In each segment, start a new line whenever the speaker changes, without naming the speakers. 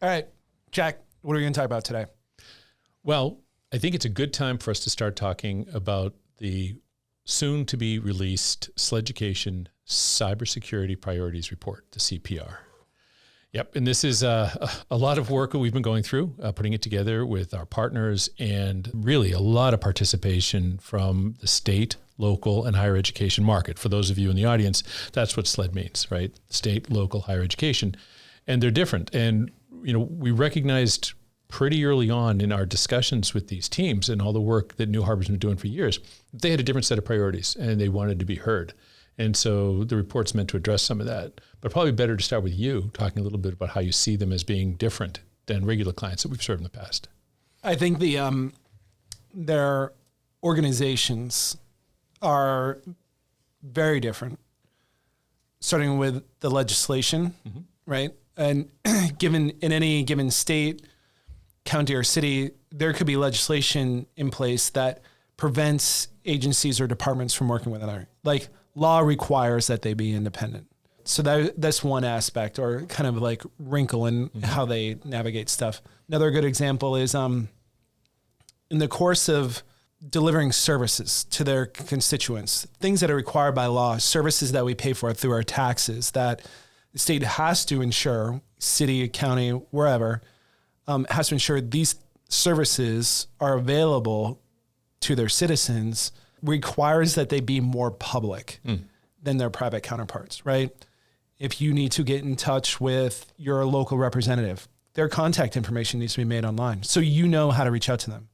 All right, Jack, what are we going to talk about today?
Well, I think it's a good time for us to start talking about the soon to be released SLED Cybersecurity Priorities Report, the CPR. Yep. And this is a lot of work that we've been going through, putting it together with our partners, and really a lot of participation from the state, local, and higher education market. For those of you in the audience, that's what SLED means, right? State, local, higher education. And they're different. And, we recognized pretty early on in our discussions with these teams and all the work that NuHarbor's been doing for years, they had a different set of priorities and they wanted to be heard. And so the report's meant to address some of that. But probably better to start with you, talking a little bit about how you see them as being different than regular clients that we've served in the past.
I think their organizations are very different, starting with the legislation, right? And given in any given state, county, or city, there could be legislation in place that prevents agencies or departments from working with another. Like, law requires that they be independent. So that's one aspect, or kind of like wrinkle in how they navigate stuff. Another good example is in the course of delivering services to their constituents, things that are required by law, services that we pay for through our taxes that the state has to ensure, city, county, wherever, has to ensure these services are available to their citizens, requires that they be more public than their private counterparts, right? If you need to get in touch with your local representative, their contact information needs to be made online, so you know how to reach out to them.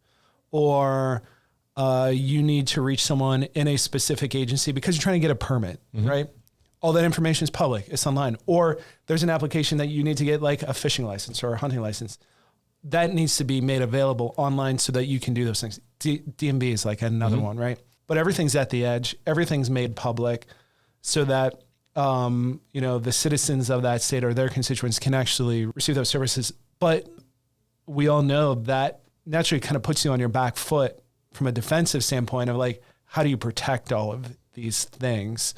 Or you need to reach someone in a specific agency because you're trying to get a permit, right? All that information is public, it's online. Or there's an application that you need to get, like a fishing license or a hunting license. That needs to be made available online so that you can do those things. DMV is like another one, right? But everything's at the edge. Everything's made public so that, the citizens of that state or their constituents can actually receive those services. But we all know that naturally kind of puts you on your back foot from a defensive standpoint of like, how do you protect all of these things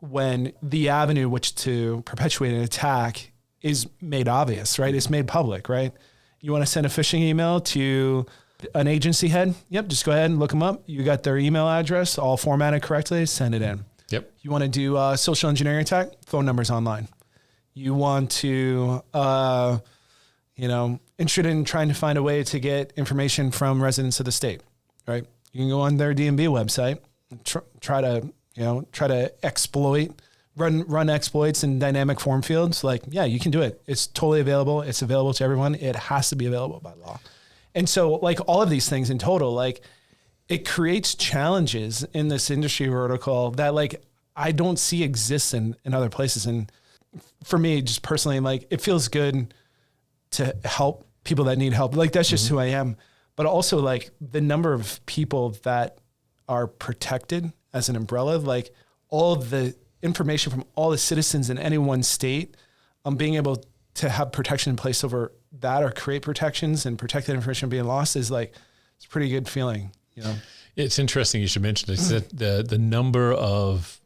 when the avenue which to perpetuate an attack is made obvious, right? It's made public, right? You want to send a phishing email to an agency head? Yep, just go ahead and look them up. You got their email address, all formatted correctly, send it in.
Yep.
You want to do a social engineering attack? Phone numbers online. You want to, interested in trying to find a way to get information from residents of the state, right? You can go on their DMV website, try to exploit, run exploits in dynamic form fields. Like, yeah, you can do it. It's totally available. It's available to everyone. It has to be available by law. And so like all of these things in total, like it creates challenges in this industry vertical that like I don't see exist in other places. And for me, just personally, like it feels good to help people that need help. Like that's just who I am. But also like the number of people that are protected as an umbrella, like all of the information from all the citizens in any one state, being able to have protection in place over that or create protections and protect that information being lost is like, it's a pretty good feeling, It's interesting you should mention this, that the number of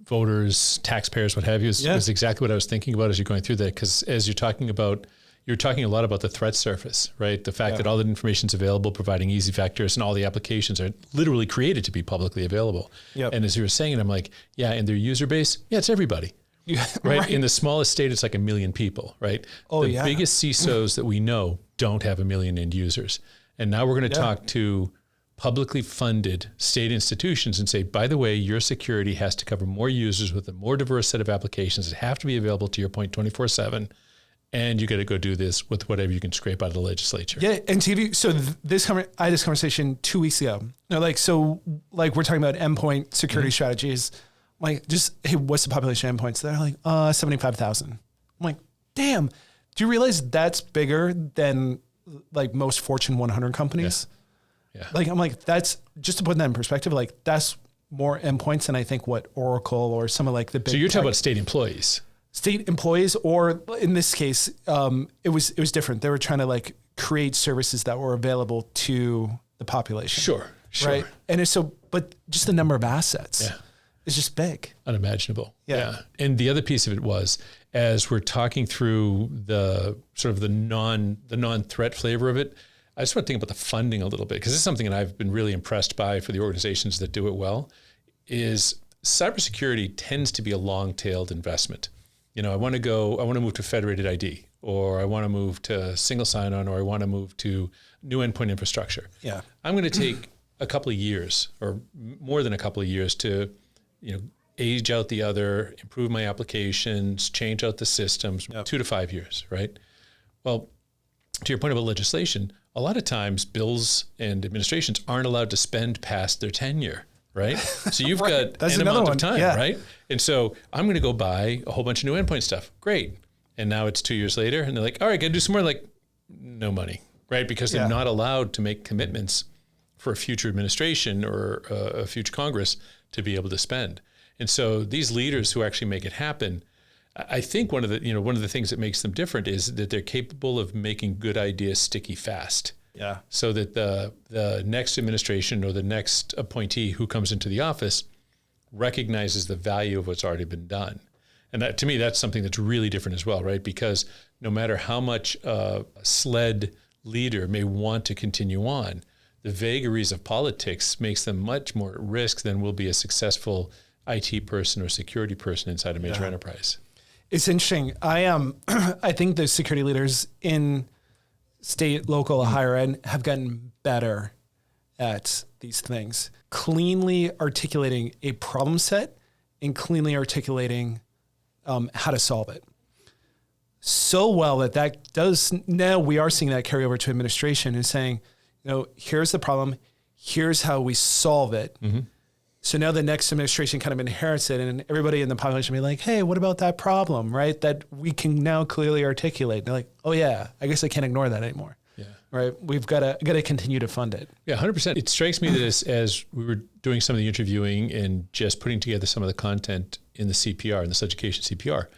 voters, taxpayers, what have you, is exactly what I was thinking about as you're going through that. Because as you're talking a lot about the threat surface, right? The fact that all the information is available, providing easy vectors, and all the applications are literally created to be publicly available. Yep. And as you were saying it, I'm like, and their user base, it's everybody. Right? In the smallest state, it's like 1 million people, right? The biggest CISOs that we know don't have 1 million end users. And now we're going to talk to publicly funded state institutions and say, by the way, your security has to cover more users with a more diverse set of applications that have to be available, to your point, 24/7. And you got to go do this with whatever you can scrape out of the legislature. Yeah, and TV. So I had this conversation 2 weeks ago. We're talking about endpoint security strategies. Like, hey, what's the population of endpoints? They're like 75,000. I'm like, damn. Do you realize that's bigger than like most Fortune 100 companies? Yeah. Like, I'm like, that's just to put that in perspective. Like, that's more endpoints than I think what Oracle or some of like the big.
So you're talking about state employees.
State employees, or in this case, it was different. They were trying to like create services that were available to the population.
Sure.
Right. And it's but just the number of assets is just big.
Unimaginable. Yeah. And the other piece of it was, as we're talking through the sort of the non-threat flavor of it, I just want to think about the funding a little bit, because this is something that I've been really impressed by for the organizations that do it well, is cybersecurity tends to be a long-tailed investment. I want to move to federated ID, or I want to move to single sign-on, or I want to move to new endpoint infrastructure.
Yeah.
I'm going to take a couple of years, or more than a couple of years, to, age out the other, improve my applications, change out the systems, 2 to 5 years, right? Well, to your point about legislation, a lot of times bills and administrations aren't allowed to spend past their tenure, right? So you've got an amount of time, right? And so I'm going to go buy a whole bunch of new endpoint stuff. Great. And now it's 2 years later and they're like, all right, got to do some more. Like, no money, right? Because they're not allowed to make commitments for a future administration or a future Congress to be able to spend. And so these leaders who actually make it happen, I think one of the things that makes them different is that they're capable of making good ideas sticky fast.
Yeah.
So that the next administration or the next appointee who comes into the office recognizes the value of what's already been done. And that, to me, that's something that's really different as well, right? Because no matter how much a SLED leader may want to continue on, the vagaries of politics makes them much more at risk than will be a successful IT person or security person inside a major enterprise.
It's interesting. I think the security leaders in state, local, higher ed have gotten better at these things, cleanly articulating a problem set and cleanly articulating how to solve it. So well that does, now we are seeing that carry over to administration and saying, here's the problem, here's how we solve it. Mm-hmm. So now the next administration kind of inherits it, and everybody in the population will be like, hey, what about that problem, right? That we can now clearly articulate. And they're like, oh yeah, I guess I can't ignore that anymore. Yeah. Right. We've got to continue to fund it.
Yeah, 100%. It strikes me that as we were doing some of the interviewing and just putting together some of the content in the CPR, in this education CPR,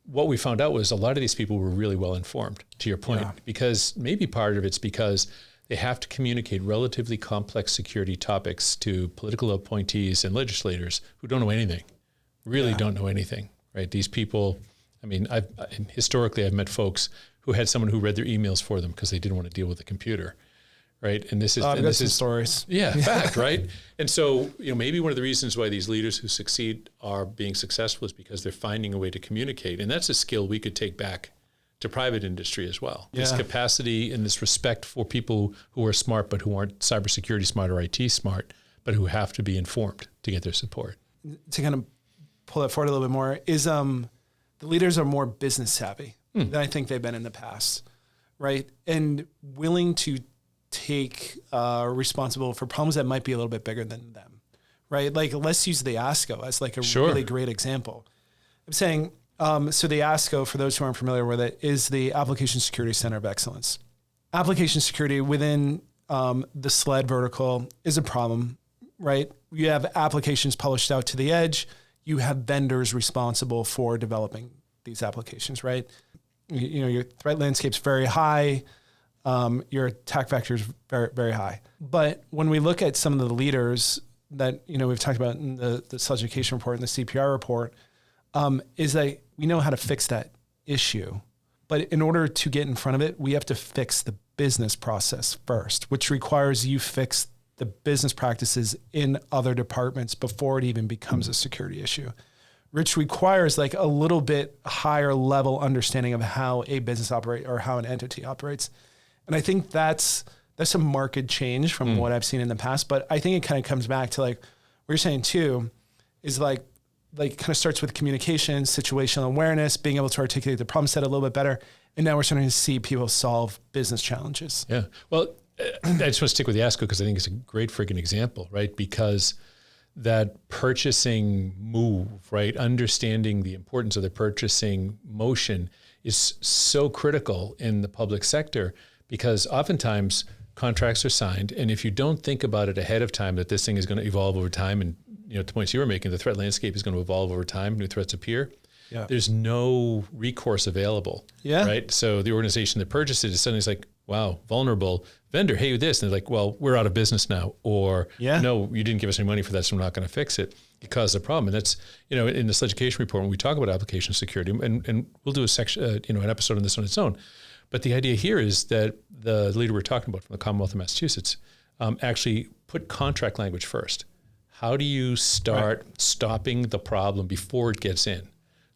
what we found out was a lot of these people were really well informed, to your point, because maybe part of it's because they have to communicate relatively complex security topics to political appointees and legislators who don't know anything, don't know anything, right? These people, historically I've met folks who had someone who read their emails for them because they didn't want to deal with the computer, right? And this is,
I've got some stories.
Yeah, fact, right? And so, maybe one of the reasons why these leaders who succeed are being successful is because they're finding a way to communicate. And that's a skill we could take back to private industry as well. This capacity and this respect for people who are smart, but who aren't cybersecurity smart or IT smart, but who have to be informed to get their support.
To kind of pull that forward a little bit more is the leaders are more business savvy than I think they've been in the past, right? And willing to take responsible for problems that might be a little bit bigger than them, right? Like, let's use the ASCO as like a really great example. I'm saying, so the ASCO, for those who aren't familiar with it, is the Application Security Center of Excellence. Application security within the SLED vertical is a problem, right? You have applications published out to the edge. You have vendors responsible for developing these applications, right? Your threat landscape's very high. Your attack vector is very, very high. But when we look at some of the leaders that, we've talked about in the SLED education report and the CPR report, is that we know how to fix that issue. But in order to get in front of it, we have to fix the business process first, which requires you fix the business practices in other departments before it even becomes a security issue, which requires like a little bit higher level understanding of how a business operates or how an entity operates. And I think that's a marked change from what I've seen in the past. But I think it kind of comes back to like what you're saying too, is like kind of starts with communication, situational awareness, being able to articulate the problem set a little bit better. And now we're starting to see people solve business challenges. Yeah.
Well, I just want to stick with the ASCO because I think it's a great freaking example, right? Because that purchasing move, right? Understanding the importance of the purchasing motion is so critical in the public sector because oftentimes contracts are signed. And if you don't think about it ahead of time, that this thing is going to evolve over time and to the points you were making, the threat landscape is going to evolve over time, new threats appear. Yeah. There's no recourse available, right? So the organization that purchased it is suddenly like, wow, vulnerable vendor, hey, this. And they're like, well, we're out of business now. Or, no, you didn't give us any money for that, so we're not going to fix it. It caused a problem. And that's, in this education report, when we talk about application security, and we'll do a section, an episode on this on its own. But the idea here is that the leader we're talking about from the Commonwealth of Massachusetts actually put contract language first. How do you start stopping the problem before it gets in?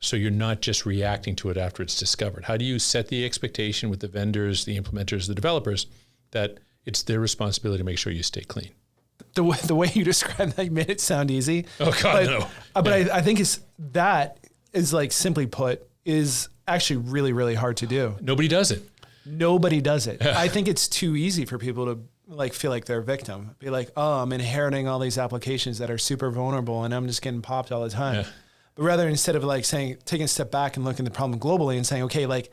So you're not just reacting to it after it's discovered. How do you set the expectation with the vendors, the implementers, the developers, that it's their responsibility to make sure you stay clean?
The way you described that, you made it sound easy.
Oh God, no.
But I think that is like, simply put, is actually really, really hard to do.
Nobody does it.
Nobody does it. I think it's too easy for people to feel like they're a victim. Be like, oh, I'm inheriting all these applications that are super vulnerable and I'm just getting popped all the time. Yeah. But rather, instead of taking a step back and looking at the problem globally and saying, okay,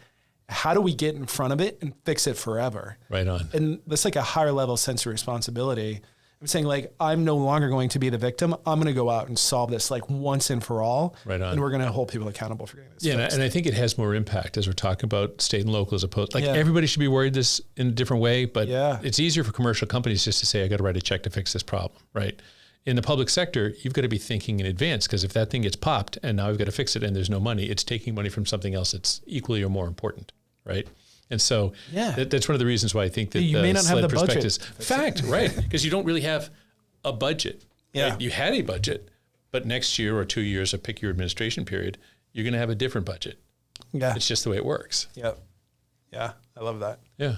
how do we get in front of it and fix it forever?
Right on.
And that's a higher level sense of responsibility. I'm saying I'm no longer going to be the victim. I'm going to go out and solve this once and for all.
Right on.
And we're going to hold people accountable for getting this
fixed. And I think it has more impact as we're talking about state and local as opposed, everybody should be worried this in a different way, but it's easier for commercial companies just to say, I got to write a check to fix this problem, right? In the public sector, you've got to be thinking in advance, because if that thing gets popped and now we've got to fix it and there's no money, it's taking money from something else that's equally or more important, right? And so that's one of the reasons why I think that
you may not have the budget.
Fact, right? Because you don't really have a budget. Yeah. Right? You had a budget, but next year or 2 years, or pick your administration period, you're going to have a different budget.
Yeah.
It's just the way it works.
Yep. Yeah. I love that.
Yeah.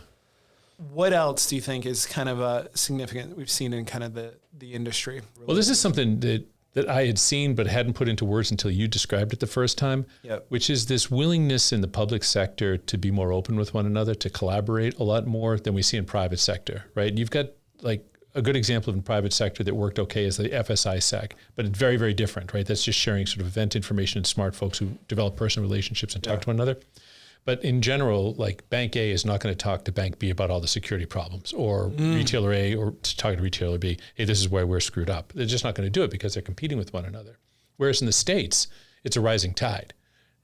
What else do you think is kind of significant we've seen in kind of the industry?
Well, this is something that I had seen but hadn't put into words until you described it the first time, which is this willingness in the public sector to be more open with one another, to collaborate a lot more than we see in private sector, right? And you've got a good example of private sector that worked okay is the FSI-SAC, but it's very, very different, right? That's just sharing sort of event information and smart folks who develop personal relationships and talk to one another. But in general, Bank A is not going to talk to Bank B about all the security problems, or retailer A or talk to retailer B, hey, this is where we're screwed up. They're just not going to do it because they're competing with one another. Whereas in the States, it's a rising tide,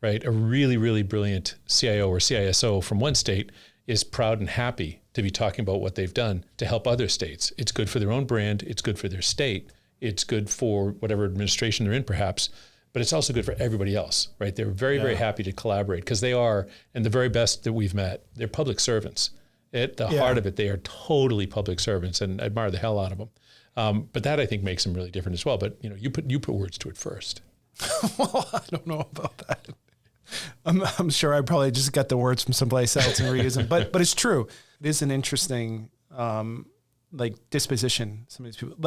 right? A really, really brilliant CIO or CISO from one state is proud and happy to be talking about what they've done to help other states. It's good for their own brand. It's good for their state. It's good for whatever administration they're in, perhaps. But it's also good for everybody else, right? They're very, very happy to collaborate because they are, and the very best that we've met, they're public servants. At the heart of it, they are totally public servants, and I admire the hell out of them. But that, I think, makes them really different as well. But you put words to it first.
Well, I don't know about that. I'm sure I probably just got the words from someplace else and reuse them. But it's true. It is an interesting disposition. Some of these people,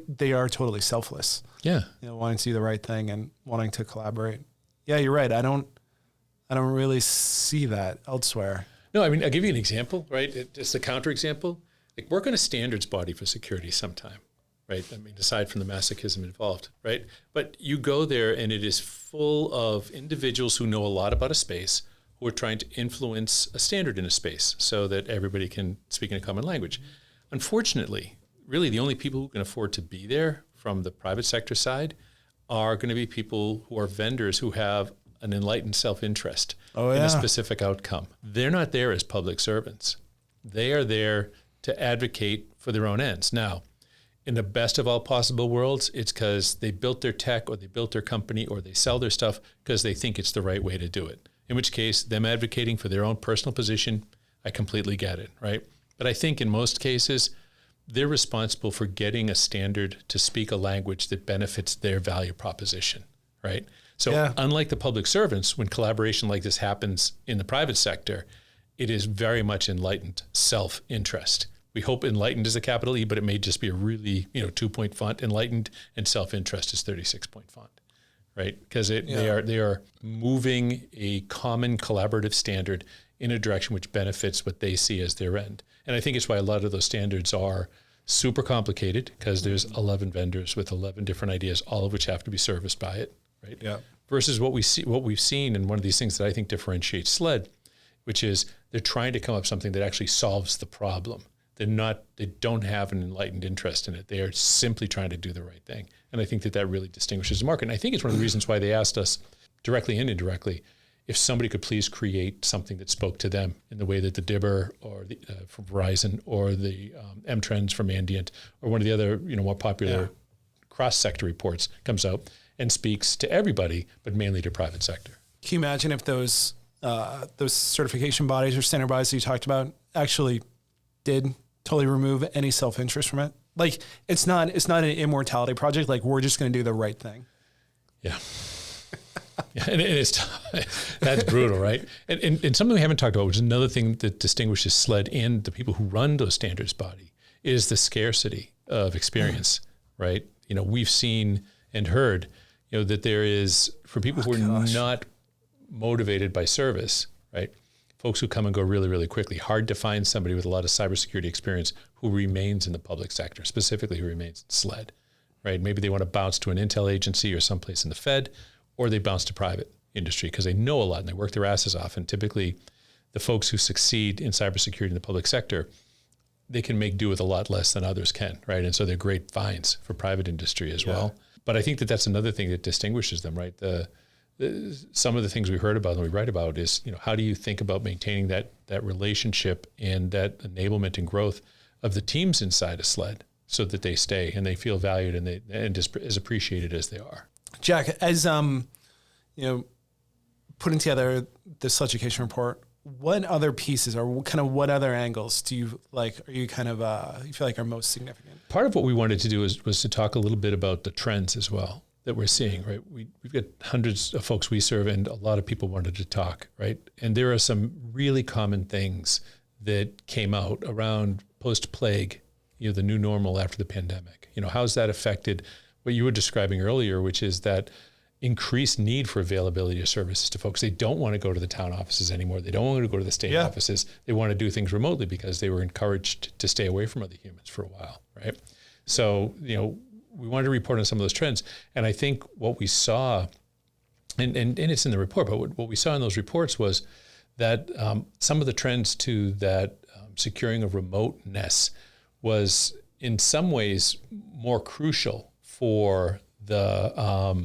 they are totally selfless.
Yeah.
Wanting to do the right thing and wanting to collaborate. Yeah, you're right. I don't really see that elsewhere.
No, I mean, I'll give you an example, right? Just a counterexample. Work on a standards body for security sometime, right? I mean, aside from the masochism involved, right? But you go there and it is full of individuals who know a lot about a space, who are trying to influence a standard in a space so that everybody can speak in a common language. Unfortunately, really the only people who can afford to be there from the private sector side are going to be people who are vendors who have an enlightened self-interest in a specific outcome. They're not there as public servants. They are there to advocate for their own ends. Now, in the best of all possible worlds, it's because they built their tech or they built their company or they sell their stuff because they think it's the right way to do it. In which case, them advocating for their own personal position, I completely get it, right? But I think in most cases, they're responsible for getting a standard to speak a language that benefits their value proposition, right? So unlike the public servants, when collaboration like this happens in the private sector, it is very much enlightened self-interest. We hope enlightened is a capital E, but it may just be a really 2-point font. Enlightened and self-interest is 36-point font, right? Because they are moving a common collaborative standard in a direction which benefits what they see as their end. And I think it's why a lot of those standards are super complicated, because there's 11 vendors with 11 different ideas, all of which have to be serviced by it, right? Yeah. Versus what we've seen, and one of these things that I think differentiates SLED, which is they're trying to come up with something that actually solves the problem. They don't have an enlightened interest in it. They are simply trying to do the right thing. And I think that really distinguishes the market. And I think it's one of the reasons why they asked us directly and indirectly, if somebody could please create something that spoke to them in the way that the Dibber or the from Verizon or the M-Trends from Ambient or one of the other more popular cross-sector reports comes out and speaks to everybody, but mainly to private sector.
Can you imagine if those certification bodies or standard bodies that you talked about actually did totally remove any self-interest from it? Like it's not an immortality project. Like we're just going to do the right thing.
Yeah. Yeah, and that's brutal, right? And something we haven't talked about, which is another thing that distinguishes SLED and the people who run those standards body, is the scarcity of experience, right? We've seen and heard, that there is, for people who are not motivated by service, right? Folks who come and go really, really quickly. Hard to find somebody with a lot of cybersecurity experience who remains in the public sector, specifically who remains in SLED, right? Maybe they want to bounce to an intel agency or someplace in the Fed, or they bounce to private industry because they know a lot and they work their asses off. And typically the folks who succeed in cybersecurity in the public sector, they can make do with a lot less than others can, right? And so they're great finds for private industry as well. But I think that that's another thing that distinguishes them, right? Some of the things we heard about and we write about is, how do you think about maintaining that relationship and that enablement and growth of the teams inside of SLED so that they stay and they feel valued and just as appreciated as they are. Jack,
as putting together this education report, what other pieces or what other angles do you like? Are you you feel like are most significant?
Part of what we wanted to do was to talk a little bit about the trends as well that we're seeing. Right, we've got hundreds of folks we serve, and a lot of people wanted to talk. Right, and there are some really common things that came out around post-plague, the new normal after the pandemic. How's that affected what you were describing earlier, which is that increased need for availability of services to folks. They don't want to go to the town offices anymore. They don't want to go to the state offices. They want to do things remotely because they were encouraged to stay away from other humans for a while, right? So, we wanted to report on some of those trends. And I think what we saw, and it's in the report, but what we saw in those reports was that some of the trends to that securing of remoteness was in some ways more crucial for the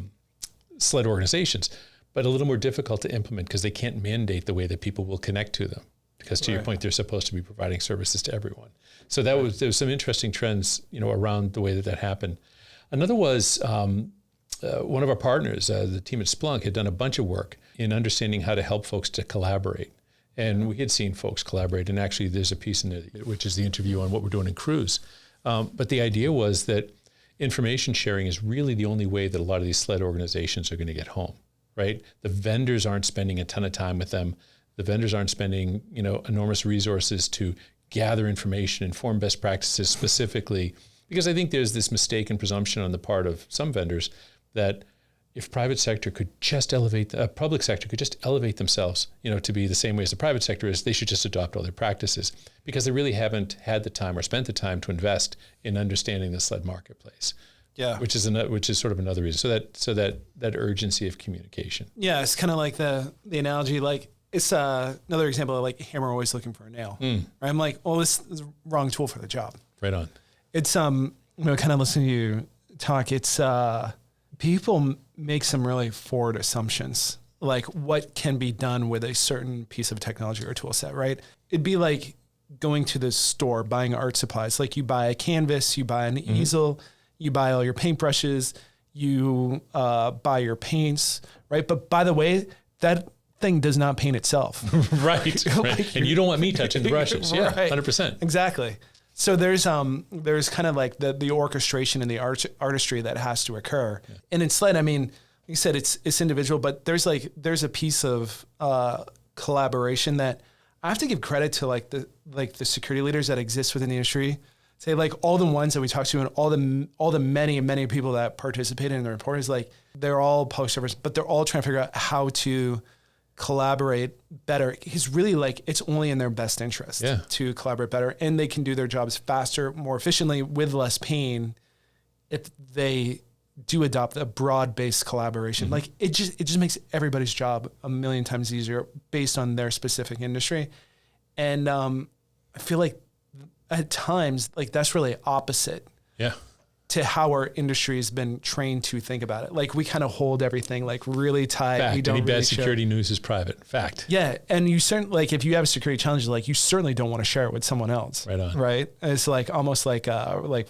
SLED organizations, but a little more difficult to implement because they can't mandate the way that people will connect to them. Because to your point, they're supposed to be providing services to everyone. So there was some interesting trends, around the way that happened. Another was one of our partners, the team at Splunk, had done a bunch of work in understanding how to help folks to collaborate. And we had seen folks collaborate, and actually there's a piece in there, which is the interview on what we're doing in Cruise. But the idea was that information sharing is really the only way that a lot of these SLED organizations are going to get home, right? The vendors aren't spending a ton of time with them. The vendors aren't spending, enormous resources to gather information, inform best practices specifically, because I think there's this mistaken presumption on the part of some vendors that if private sector could just public sector could just elevate themselves, to be the same way as the private sector is, they should just adopt all their practices because they really haven't had the time or spent the time to invest in understanding the SLED marketplace. Yeah, which is sort of another reason. So that urgency of communication.
Yeah, it's kind of like the analogy, like it's another example of like a hammer always looking for a nail. Right? I'm like, this is the wrong tool for the job.
Right on.
It's kind of listening to you talk. It's people make some really forward assumptions, like what can be done with a certain piece of technology or tool set, right? It'd be like going to the store, buying art supplies. Like you buy a canvas, you buy an easel, you buy all your paintbrushes, you buy your paints, right? But by the way, that thing does not paint itself.
Right. Like and you don't want me touching the brushes. Yeah, right. 100%.
Exactly. So there's kind of like the orchestration and the artistry that has to occur. Yeah. And in SLED, I mean, like you said, it's individual, but there's a piece of collaboration that I have to give credit to the security leaders that exist within the industry. Say like all the ones that we talked to and all the many people that participated in the report is like they're all public servers, but they're all trying to figure out how to collaborate better. It's really like it's only in their best interest to collaborate better, and they can do their jobs faster, more efficiently, with less pain if they do adopt a broad-based collaboration. Like it just makes everybody's job a million times easier based on their specific industry. And I feel like at times like that's really opposite.
Yeah.
to how our industry has been trained to think about it. Like we kind of hold everything like really tight.
Fact.
We don't
Any
really
bad security news is private. Fact.
Yeah. And you certainly, like if you have security challenges, like you certainly don't want to share it with someone else.
Right on.
Right. It's like almost like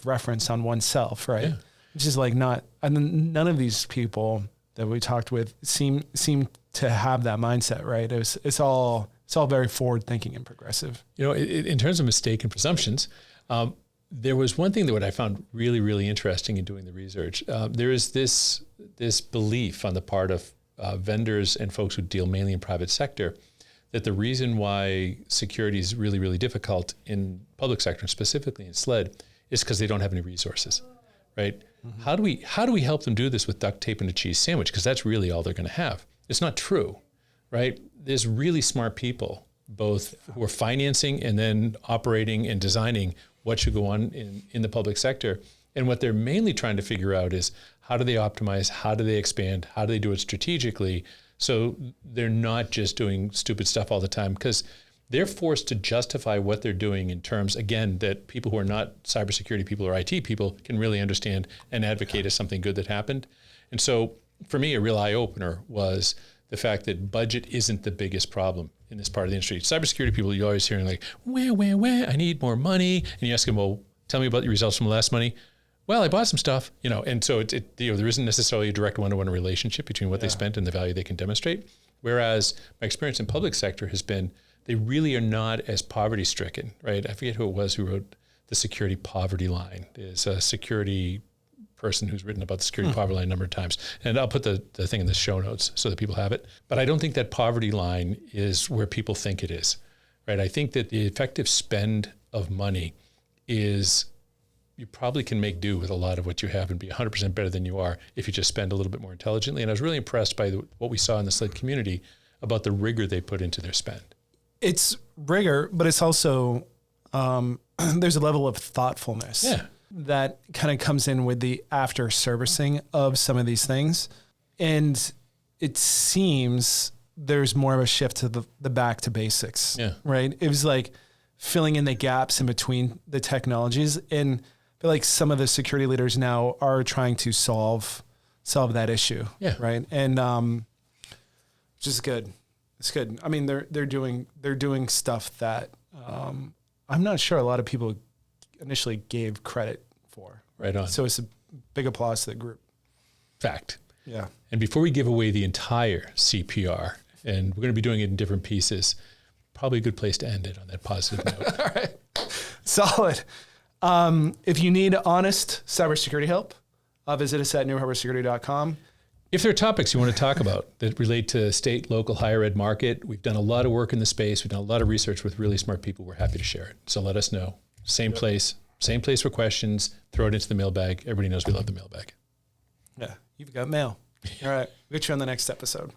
reference on oneself. Right.
Yeah.
Which is like not, and none of these people that we talked with seem to have that mindset. Right. It's all very forward thinking and progressive.
You know, in terms of mistaken presumptions, there was one thing that what I found really, really interesting in doing the research. There is this belief on the part of vendors and folks who deal mainly in private sector that the reason why security is really, really difficult in public sector, specifically in SLED, is because they don't have any resources, right? Mm-hmm. How do we help them do this with duct tape and a cheese sandwich? Because that's really all they're going to have. It's not true, right? There's really smart people, both who are financing and then operating and designing what should go on in the public sector. And what they're mainly trying to figure out is how do they optimize, how do they expand, how do they do it strategically, so they're not just doing stupid stuff all the time, because they're forced to justify what they're doing in terms, again, that people who are not cybersecurity people or IT people can really understand and advocate as something good that happened. And so for me, a real eye-opener was the fact that budget isn't the biggest problem in this part of the industry. Cybersecurity people, you're always hearing like, where, I need more money. And you ask them, well, tell me about your results from last money. Well, I bought some stuff, and so there isn't necessarily a direct one-to-one relationship between what they spent and the value they can demonstrate. Whereas my experience in public sector has been, they really are not as poverty stricken, right? I forget who it was who wrote the security poverty line. It's a security person who's written about the security poverty line a number of times. And I'll put the thing in the show notes so that people have it. But I don't think that poverty line is where people think it is, right? I think that the effective spend of money is, you probably can make do with a lot of what you have and be 100% better than you are if you just spend a little bit more intelligently. And I was really impressed by what we saw in the SLED community about the rigor they put into their spend. It's
rigor, but it's also, there's a level of thoughtfulness.
Yeah.
That kind of comes in with the after servicing of some of these things. And it seems there's more of a shift to the back to basics, right? It was like filling in the gaps in between the technologies. And I feel like some of the security leaders now are trying to solve that issue, right? And which is good. It's good. I mean, they're doing stuff that I'm not sure a lot of people initially gave credit for.
Right on.
So it's a big applause to the group.
Fact.
Yeah.
And before we give away the entire CPR, and we're going to be doing it in different pieces, probably a good place to end it on that positive note.
All right. Solid. If you need honest cybersecurity help, visit us at NuHarborSecurity.com.
If there are topics you want to talk about that relate to state, local, higher ed market, we've done a lot of work in the space. We've done a lot of research with really smart people. We're happy to share it. So let us know. Same place for questions. Throw it into the mailbag. Everybody knows we love the mailbag.
Yeah, you've got mail. All right, we'll get you on the next episode.